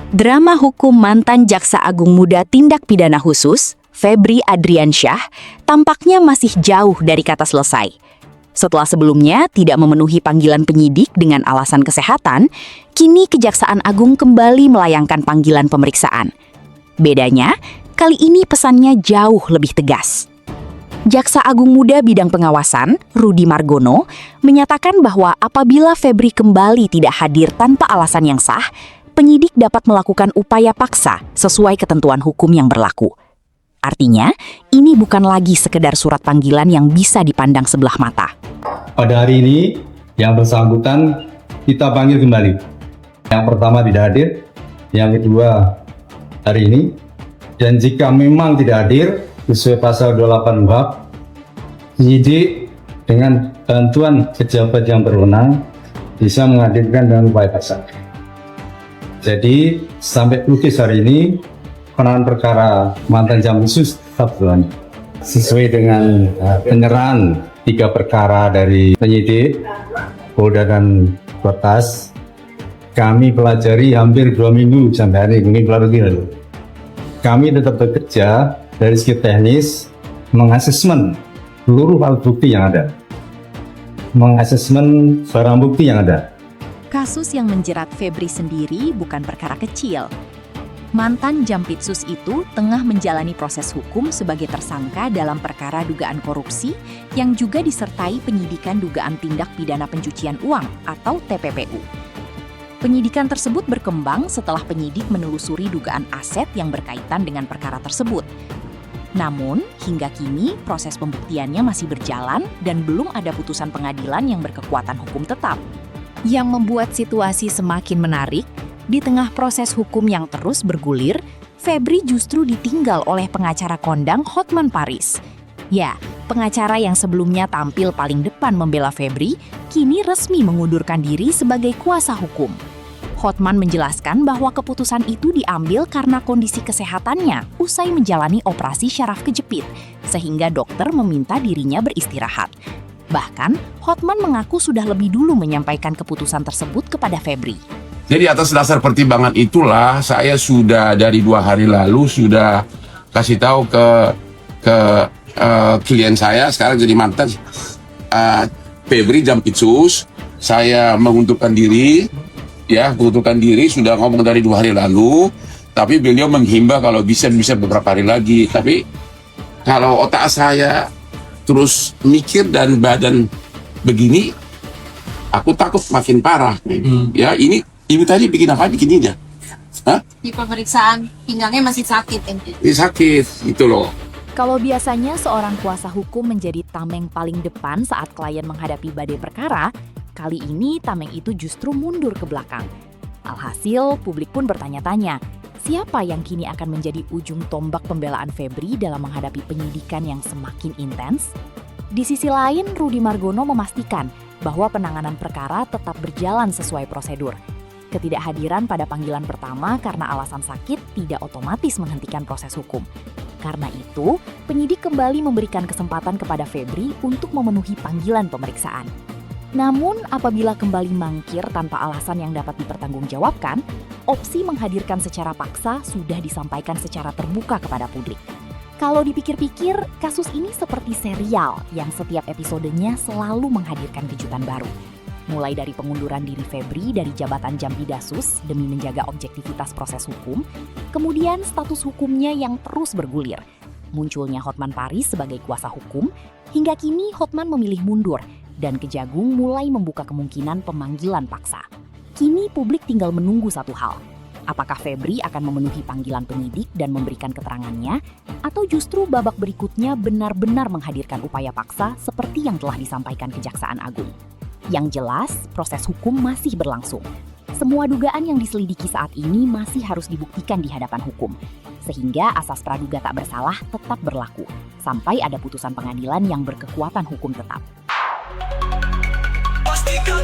Drama hukum mantan Jaksa Agung Muda Tindak Pidana Khusus, Febri Adriansyah, tampaknya masih jauh dari kata selesai. Setelah sebelumnya tidak memenuhi panggilan penyidik dengan alasan kesehatan, kini Kejaksaan Agung kembali melayangkan panggilan pemeriksaan. Bedanya, kali ini pesannya jauh lebih tegas. Jaksa Agung Muda Bidang Pengawasan, Rudy Margono, menyatakan bahwa apabila Febri kembali tidak hadir tanpa alasan yang sah, penyidik dapat melakukan upaya paksa sesuai ketentuan hukum yang berlaku. Artinya, ini bukan lagi sekedar surat panggilan yang bisa dipandang sebelah mata. Pada hari ini, yang bersangkutan kita panggil kembali. Yang pertama tidak hadir, yang kedua hari ini. Dan jika memang tidak hadir, sesuai pasal 28 KUHP, penyidik dengan bantuan pejabat yang berwenang bisa menghadirkan dengan upaya paksa. Jadi sampai lukis hari ini penanganan perkara mantan Jampitsus tetap berlanjut. Sesuai dengan penyerahan 3 perkara dari penyidik Polda dan Polres, kami pelajari hampir 2 minggu sampai hari ini lalu. Kami tetap bekerja dari segi teknis mengasesmen seluruh alat bukti yang ada, mengasesmen barang bukti yang ada. Kasus yang menjerat Febri sendiri bukan perkara kecil. Mantan Jampitsus itu tengah menjalani proses hukum sebagai tersangka dalam perkara dugaan korupsi yang juga disertai penyidikan dugaan tindak pidana pencucian uang atau TPPU. Penyidikan tersebut berkembang setelah penyidik menelusuri dugaan aset yang berkaitan dengan perkara tersebut. Namun, hingga kini proses pembuktiannya masih berjalan dan belum ada putusan pengadilan yang berkekuatan hukum tetap. Yang membuat situasi semakin menarik, di tengah proses hukum yang terus bergulir, Febri justru ditinggal oleh pengacara kondang Hotman Paris. Ya, pengacara yang sebelumnya tampil paling depan membela Febri, kini resmi mengundurkan diri sebagai kuasa hukum. Hotman menjelaskan bahwa keputusan itu diambil karena kondisi kesehatannya usai menjalani operasi syaraf kejepit, sehingga dokter meminta dirinya beristirahat. Bahkan, Hotman mengaku sudah lebih dulu menyampaikan keputusan tersebut kepada Febri. Jadi atas dasar pertimbangan itulah saya sudah dari 2 hari lalu sudah kasih tahu ke klien saya, sekarang jadi mantan Febri Jampitsus, saya mengundurkan diri, sudah ngomong dari 2 hari lalu, tapi beliau menghimbau kalau bisa beberapa hari lagi. Tapi kalau otak saya terus mikir dan badan begini, aku takut makin parah. Ya, ini ibu tadi bikin aja. Hah? Di pemeriksaan pinggangnya masih sakit. Ini sakit, gitu loh. Kalau biasanya seorang kuasa hukum menjadi tameng paling depan saat klien menghadapi badai perkara, kali ini tameng itu justru mundur ke belakang. Alhasil, publik pun bertanya-tanya, siapa yang kini akan menjadi ujung tombak pembelaan Febri dalam menghadapi penyidikan yang semakin intens? Di sisi lain, Rudy Margono memastikan bahwa penanganan perkara tetap berjalan sesuai prosedur. Ketidakhadiran pada panggilan pertama karena alasan sakit tidak otomatis menghentikan proses hukum. Karena itu, penyidik kembali memberikan kesempatan kepada Febri untuk memenuhi panggilan pemeriksaan. Namun, apabila kembali mangkir tanpa alasan yang dapat dipertanggungjawabkan, opsi menghadirkan secara paksa sudah disampaikan secara terbuka kepada publik. Kalau dipikir-pikir, kasus ini seperti serial yang setiap episodenya selalu menghadirkan kejutan baru. Mulai dari pengunduran diri Febri dari jabatan Jampidasus demi menjaga objektivitas proses hukum, kemudian status hukumnya yang terus bergulir. Munculnya Hotman Paris sebagai kuasa hukum, hingga kini Hotman memilih mundur dan Kejagung mulai membuka kemungkinan pemanggilan paksa. Kini publik tinggal menunggu satu hal. Apakah Febri akan memenuhi panggilan penyidik dan memberikan keterangannya, atau justru babak berikutnya benar-benar menghadirkan upaya paksa seperti yang telah disampaikan Kejaksaan Agung. Yang jelas, proses hukum masih berlangsung. Semua dugaan yang diselidiki saat ini masih harus dibuktikan di hadapan hukum, sehingga asas praduga tak bersalah tetap berlaku, sampai ada putusan pengadilan yang berkekuatan hukum tetap. Pastikan